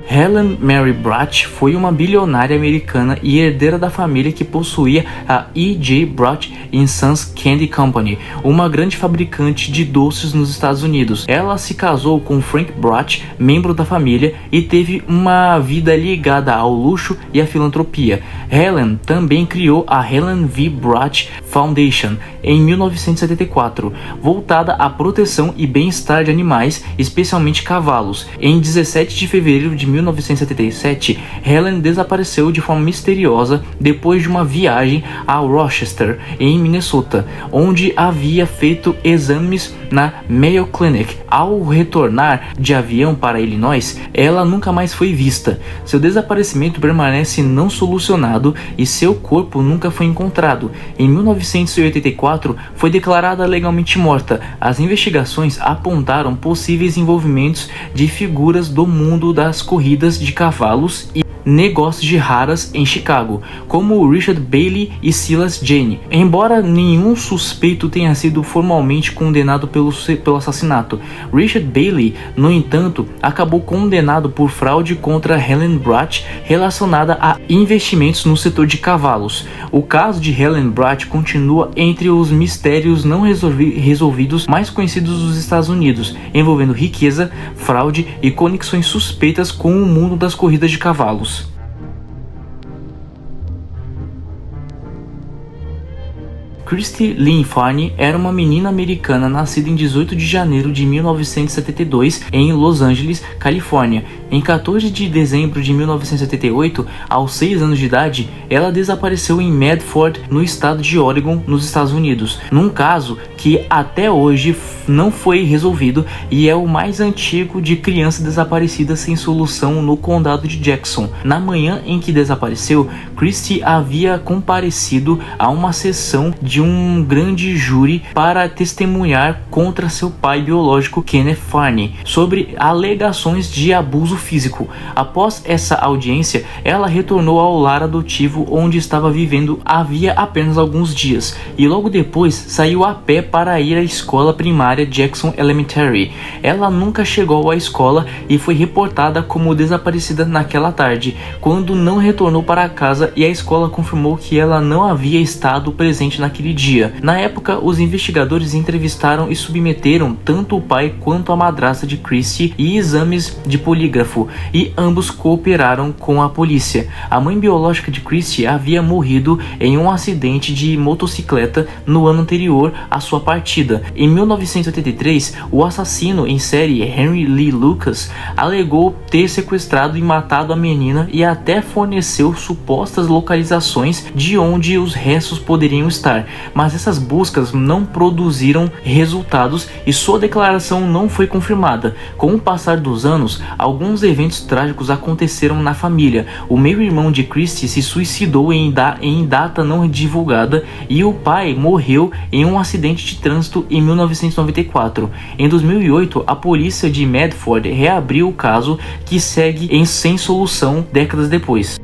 Helen Mary Brach foi uma bilionária americana e herdeira da família que possuía a E.J. Brach Sons Candy Company, uma grande fabricante de doces nos Estados Unidos. Ela se casou com Frank Brach, membro da família, e teve uma vida ligada ao luxo e à filantropia. Helen também criou a Helen V. Brach Foundation em 1974, voltada à proteção e bem-estar de animais, especialmente cavalos. Em 17 de fevereiro de 1976, 1977, Helen desapareceu de forma misteriosa depois de uma viagem a Rochester, em Minnesota, onde havia feito exames na Mayo Clinic. Ao retornar de avião para Illinois, ela nunca mais foi vista. Seu desaparecimento permanece não solucionado e seu corpo nunca foi encontrado. Em 1984, foi declarada legalmente morta. As investigações apontaram possíveis envolvimentos de figuras do mundo das corridas de cavalos e negócios de raras em Chicago, como Richard Bailey e Silas Jane. Embora nenhum suspeito tenha sido formalmente condenado pelo assassinato, Richard Bailey, no entanto, acabou condenado por fraude contra Helen Bratt relacionada a investimentos no setor de cavalos. O caso de Helen Bratt continua entre os mistérios não resolvidos mais conhecidos dos Estados Unidos, envolvendo riqueza, fraude e conexões suspeitas com o mundo das corridas de cavalos. Christy Lynn Farney era uma menina americana nascida em 18 de janeiro de 1972 em Los Angeles, Califórnia. Em 14 de dezembro de 1978, aos 6 anos de idade, ela desapareceu em Medford, no estado de Oregon, nos Estados Unidos, num caso que até hoje não foi resolvido e é o mais antigo de criança desaparecida sem solução no condado de Jackson. Na manhã em que desapareceu, Christy havia comparecido a uma sessão de um grande júri para testemunhar contra seu pai biológico, Kenneth Farney, sobre alegações de abuso físico. Após essa audiência, ela retornou ao lar adotivo onde estava vivendo havia apenas alguns dias e logo depois saiu a pé para ir à escola primária Jackson Elementary. Ela nunca chegou à escola e foi reportada como desaparecida naquela tarde, quando não retornou para casa, e a escola confirmou que ela não havia estado presente naquele dia. Na época, os investigadores entrevistaram e submeteram tanto o pai quanto a madrasta de Christy e exames de polígrafo, e ambos cooperaram com a polícia. A mãe biológica de Christy havia morrido em um acidente de motocicleta no ano anterior à sua partida. Em 1983, o assassino em série Henry Lee Lucas alegou ter sequestrado e matado a menina e até forneceu supostas localizações de onde os restos poderiam estar, mas essas buscas não produziram resultados e sua declaração não foi confirmada. Com o passar dos anos, alguns eventos trágicos aconteceram na família. O meio-irmão de Christy se suicidou em data não divulgada e o pai morreu em um acidente de trânsito em 1994. Em 2008, a polícia de Medford reabriu o caso, que segue sem solução décadas depois.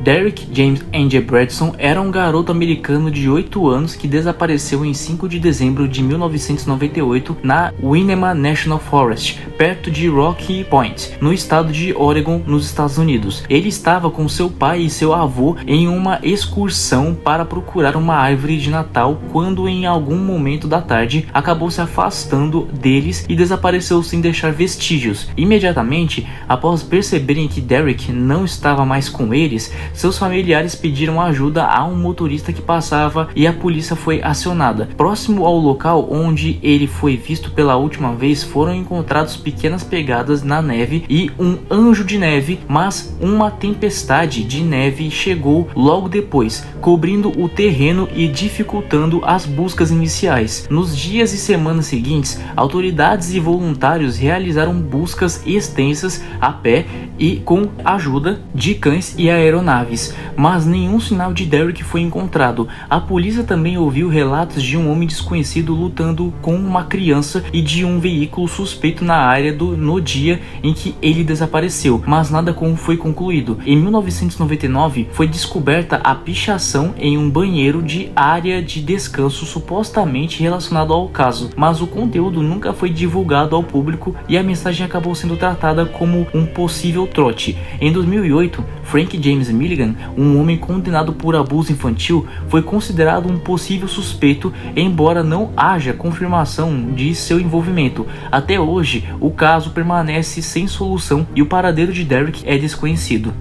Derrick James Angie Bradson era um garoto americano de 8 anos que desapareceu em 5 de dezembro de 1998 na Winema National Forest, perto de Rocky Point, no estado de Oregon, nos Estados Unidos. Ele estava com seu pai e seu avô em uma excursão para procurar uma árvore de Natal quando, em algum momento da tarde, acabou se afastando deles e desapareceu sem deixar vestígios. Imediatamente, após perceberem que Derrick não estava mais com eles, seus familiares pediram ajuda a um motorista que passava e a polícia foi acionada. Próximo ao local onde ele foi visto pela última vez, foram encontrados pequenas pegadas na neve e um anjo de neve, mas uma tempestade de neve chegou logo depois, cobrindo o terreno e dificultando as buscas iniciais. Nos dias e semanas seguintes, autoridades e voluntários realizaram buscas extensas a pé e com a ajuda de cães e aeronaves, mas nenhum sinal de Derrick foi encontrado. A polícia também ouviu relatos de um homem desconhecido lutando com uma criança e de um veículo suspeito na área no dia em que ele desapareceu, mas nada foi concluído. Em 1999, foi descoberta a pichação em um banheiro de área de descanso supostamente relacionado ao caso, mas o conteúdo nunca foi divulgado ao público e a mensagem acabou sendo tratada como um possível trote. Em 2008, Frank James Milligan, um homem condenado por abuso infantil, foi considerado um possível suspeito, embora não haja confirmação de seu envolvimento. Até hoje, o caso permanece sem solução e o paradeiro de Derrick é desconhecido.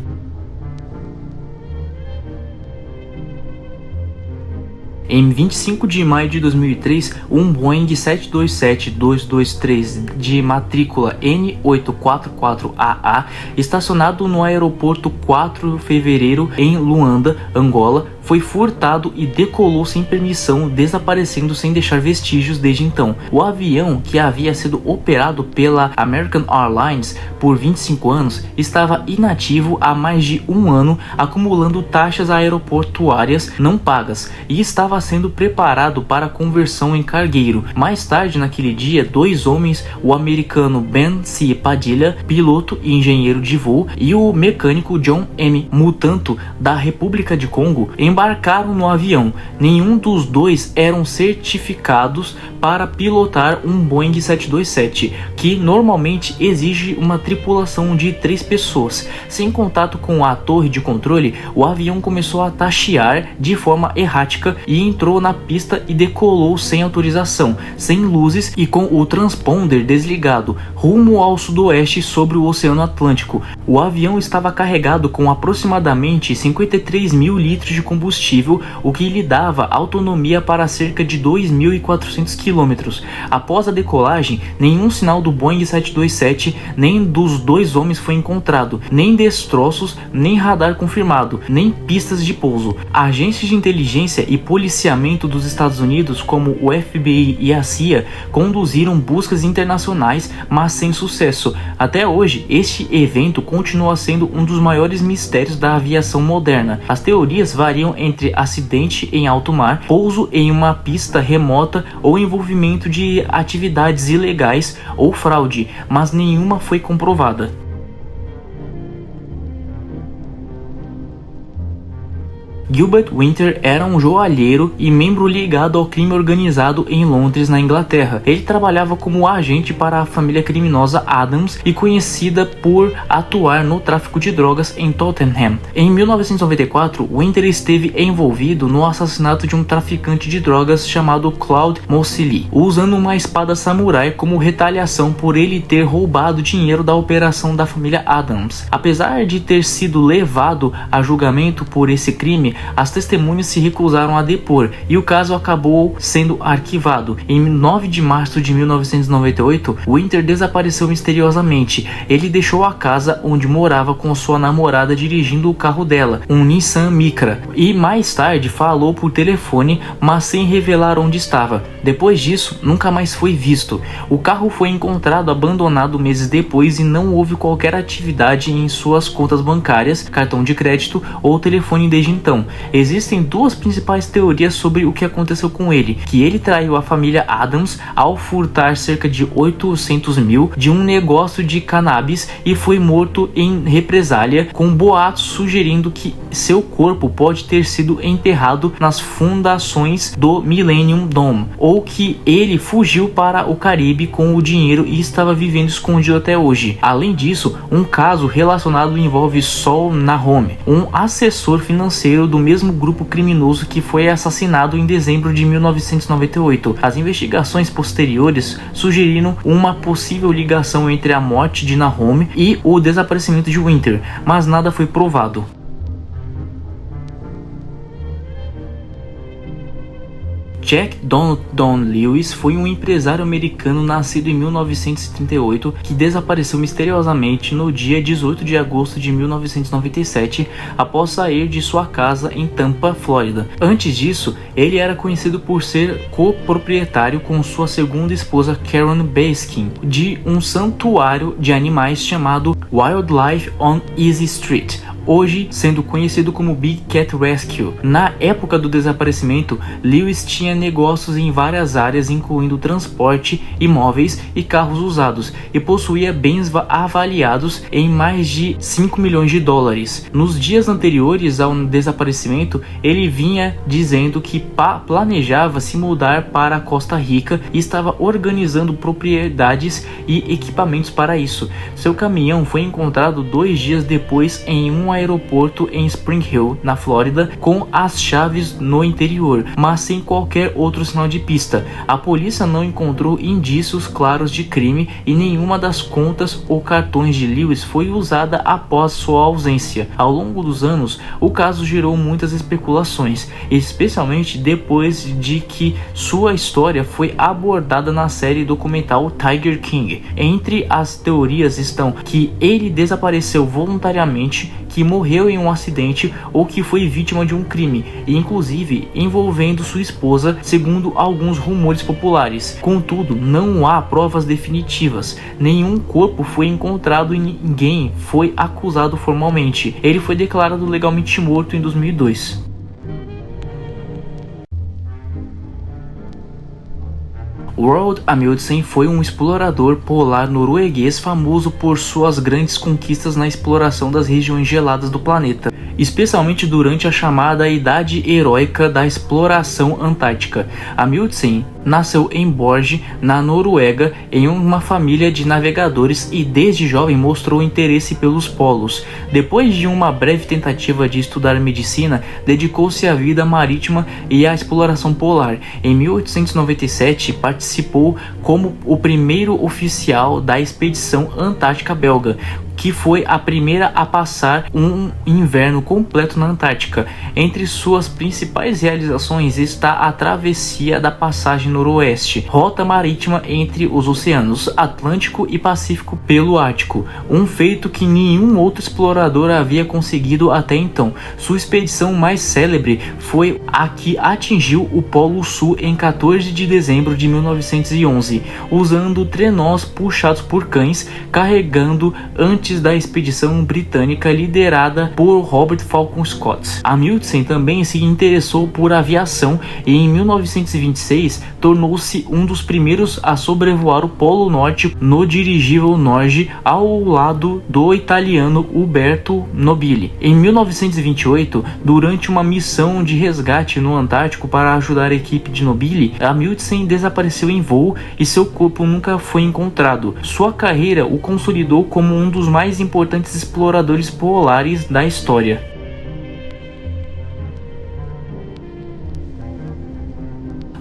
Em 25 de maio de 2003, um Boeing 727-223 de matrícula N844AA, estacionado no aeroporto 4 de fevereiro em Luanda, Angola, foi furtado e decolou sem permissão, desaparecendo sem deixar vestígios desde então. O avião, que havia sido operado pela American Airlines por 25 anos, estava inativo há mais de um ano, acumulando taxas aeroportuárias não pagas, e estava sendo preparado para conversão em cargueiro. Mais tarde naquele dia, dois homens, o americano Ben C. Padilha, piloto e engenheiro de voo, e o mecânico John M. Mutanto, da República de Congo, embarcaram no avião. Nenhum dos dois eram certificados para pilotar um Boeing 727, que normalmente exige uma tripulação de 3 pessoas. Sem contato com a torre de controle, o avião começou a taxiar de forma errática e entrou na pista e decolou sem autorização, sem luzes e com o transponder desligado, rumo ao sudoeste sobre o Oceano Atlântico. O avião estava carregado com aproximadamente 53 mil litros de combustível, o que lhe dava autonomia para cerca de 2.400 km. Após a decolagem, nenhum sinal do Boeing 727 nem dos dois homens foi encontrado, nem destroços, nem radar confirmado, nem pistas de pouso. Agências de inteligência e policiamento dos Estados Unidos, como o FBI e a CIA, conduziram buscas internacionais, mas sem sucesso. Até hoje, este evento continua sendo um dos maiores mistérios da aviação moderna. As teorias variam entre acidente em alto mar, pouso em uma pista remota ou envolvimento de atividades ilegais ou fraude, mas nenhuma foi comprovada. Gilbert Winter era um joalheiro e membro ligado ao crime organizado em Londres, na Inglaterra. Ele trabalhava como agente para a família criminosa Adams e conhecida por atuar no tráfico de drogas em Tottenham. Em 1994, Winter esteve envolvido no assassinato de um traficante de drogas chamado Claude Moseley, usando uma espada samurai como retaliação por ele ter roubado dinheiro da operação da família Adams. Apesar de ter sido levado a julgamento por esse crime, as testemunhas se recusaram a depor e o caso acabou sendo arquivado. Em 9 de março de 1998, Winter desapareceu misteriosamente. Ele deixou a casa onde morava com sua namorada dirigindo o carro dela, um Nissan Micra, e mais tarde falou por telefone, mas sem revelar onde estava. Depois disso, nunca mais foi visto. O carro foi encontrado abandonado meses depois e não houve qualquer atividade em suas contas bancárias, cartão de crédito ou telefone desde então. Existem duas principais teorias sobre o que aconteceu com ele: que ele traiu a família Adams ao furtar cerca de 800 mil de um negócio de cannabis e foi morto em represália, com boatos sugerindo que seu corpo pode ter sido enterrado nas fundações do Millennium Dome, ou que ele fugiu para o Caribe com o dinheiro e estava vivendo escondido até hoje. Além disso, um caso relacionado envolve Sol Nahome, um assessor financeiro do mesmo grupo criminoso que foi assassinado em dezembro de 1998. As investigações posteriores sugeriram uma possível ligação entre a morte de Nahome e o desaparecimento de Winter, mas nada foi provado. Jack Don Lewis foi um empresário americano nascido em 1938 que desapareceu misteriosamente no dia 18 de agosto de 1997 após sair de sua casa em Tampa, Flórida. Antes disso, ele era conhecido por ser coproprietário com sua segunda esposa Karen Baskin de um santuário de animais chamado Wildlife on Easy Street, hoje sendo conhecido como Big Cat Rescue. Na época do desaparecimento, Lewis tinha negócios em várias áreas, incluindo transporte, imóveis e carros usados, e possuía bens avaliados em mais de 5 milhões de dólares. Nos dias anteriores ao desaparecimento, ele vinha dizendo que planejava se mudar para a Costa Rica e estava organizando propriedades e equipamentos para isso. Seu caminhão foi encontrado 2 dias depois em um aeroporto em Spring Hill, na Flórida, com as chaves no interior, mas sem qualquer outro sinal de pista. A polícia não encontrou indícios claros de crime e nenhuma das contas ou cartões de Lewis foi usada após sua ausência. Ao longo dos anos, o caso gerou muitas especulações, especialmente depois de que sua história foi abordada na série documental Tiger King. Entre as teorias estão que ele desapareceu voluntariamente, que morreu em um acidente ou que foi vítima de um crime, inclusive envolvendo sua esposa, segundo alguns rumores populares. Contudo, não há provas definitivas. Nenhum corpo foi encontrado e ninguém foi acusado formalmente. Ele foi declarado legalmente morto em 2002. Roald Amundsen foi um explorador polar norueguês famoso por suas grandes conquistas na exploração das regiões geladas do planeta, especialmente durante a chamada Idade Heróica da Exploração Antártica. Amundsen nasceu em Borge, na Noruega, em uma família de navegadores e desde jovem mostrou interesse pelos polos. Depois de uma breve tentativa de estudar medicina, dedicou-se à vida marítima e à exploração polar. Em 1897, participou como o primeiro oficial da expedição antártica belga, que foi a primeira a passar um inverno completo na Antártica. Entre suas principais realizações está a travessia da Passagem Noroeste, rota marítima entre os oceanos Atlântico e Pacífico pelo Ártico, um feito que nenhum outro explorador havia conseguido até então. Sua expedição mais célebre foi a que atingiu o Polo Sul em 14 de dezembro de 1911, usando trenós puxados por cães, carregando antes da expedição britânica liderada por Robert Falcon Scott. Amundsen também se interessou por aviação e em 1926 tornou-se um dos primeiros a sobrevoar o Polo Norte no dirigível Norge ao lado do italiano Umberto Nobili. Em 1928, durante uma missão de resgate no Antártico para ajudar a equipe de Nobili, Amundsen desapareceu em voo e seu corpo nunca foi encontrado. Sua carreira o consolidou como um dos mais importantes exploradores polares da história.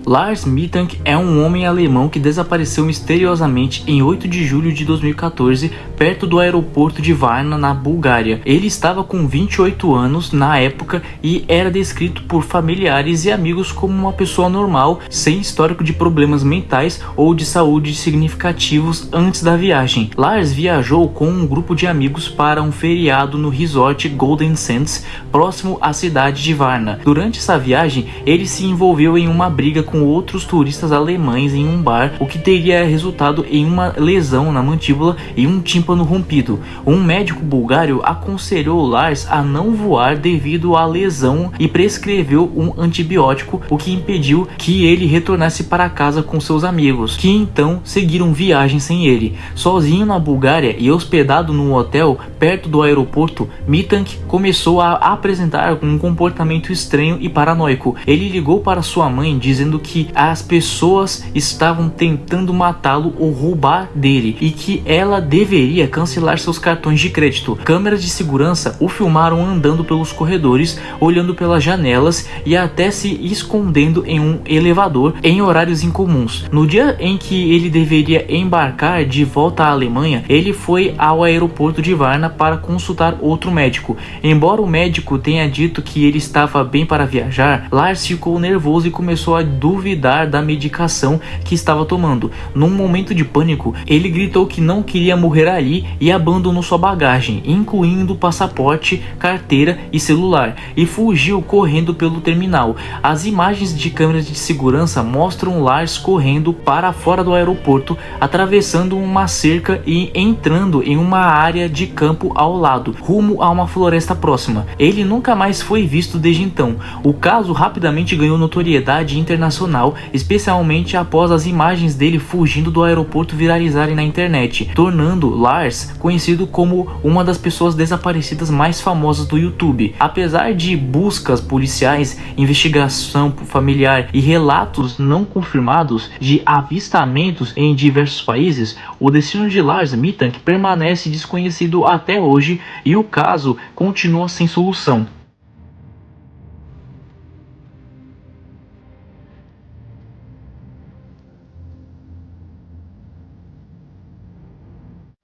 Lars Mittank é um homem alemão que desapareceu misteriosamente em 8 de julho de 2014, perto do aeroporto de Varna, na Bulgária. Ele estava com 28 anos na época e era descrito por familiares e amigos como uma pessoa normal, sem histórico de problemas mentais ou de saúde significativos antes da viagem. Lars viajou com um grupo de amigos para um feriado no resort Golden Sands, próximo à cidade de Varna. Durante essa viagem, ele se envolveu em uma briga com outros turistas alemães em um bar, o que teria resultado em uma lesão na mandíbula e um tímpano rompido. Um médico bulgário aconselhou Lars a não voar devido à lesão e prescreveu um antibiótico, o que impediu que ele retornasse para casa com seus amigos, que então seguiram viagem sem ele. Sozinho na Bulgária e hospedado num hotel perto do aeroporto, Mittank começou a apresentar um comportamento estranho e paranoico. Ele ligou para sua mãe dizendo que as pessoas estavam tentando matá-lo ou roubar dele e que ela deveria cancelar seus cartões de crédito. Câmeras de segurança o filmaram andando pelos corredores, olhando pelas janelas e até se escondendo em um elevador em horários incomuns. No dia em que ele deveria embarcar de volta à Alemanha, ele foi ao aeroporto de Varna para consultar outro médico. Embora o médico tenha dito que ele estava bem para viajar, Lars ficou nervoso e começou a duvidar da medicação que estava tomando. Num momento de pânico, ele gritou que não queria morrer ali e abandonou sua bagagem, incluindo passaporte, carteira e celular, e fugiu correndo pelo terminal. As imagens de câmeras de segurança mostram Lars correndo para fora do aeroporto, atravessando uma cerca e entrando em uma área de campo ao lado, rumo a uma floresta próxima. Ele nunca mais foi visto desde então. O caso rapidamente ganhou notoriedade internacional nacional, especialmente após as imagens dele fugindo do aeroporto viralizarem na internet, tornando Lars conhecido como uma das pessoas desaparecidas mais famosas do YouTube. Apesar de buscas policiais, investigação familiar e relatos não confirmados de avistamentos em diversos países, o destino de Lars Mittank permanece desconhecido até hoje e o caso continua sem solução.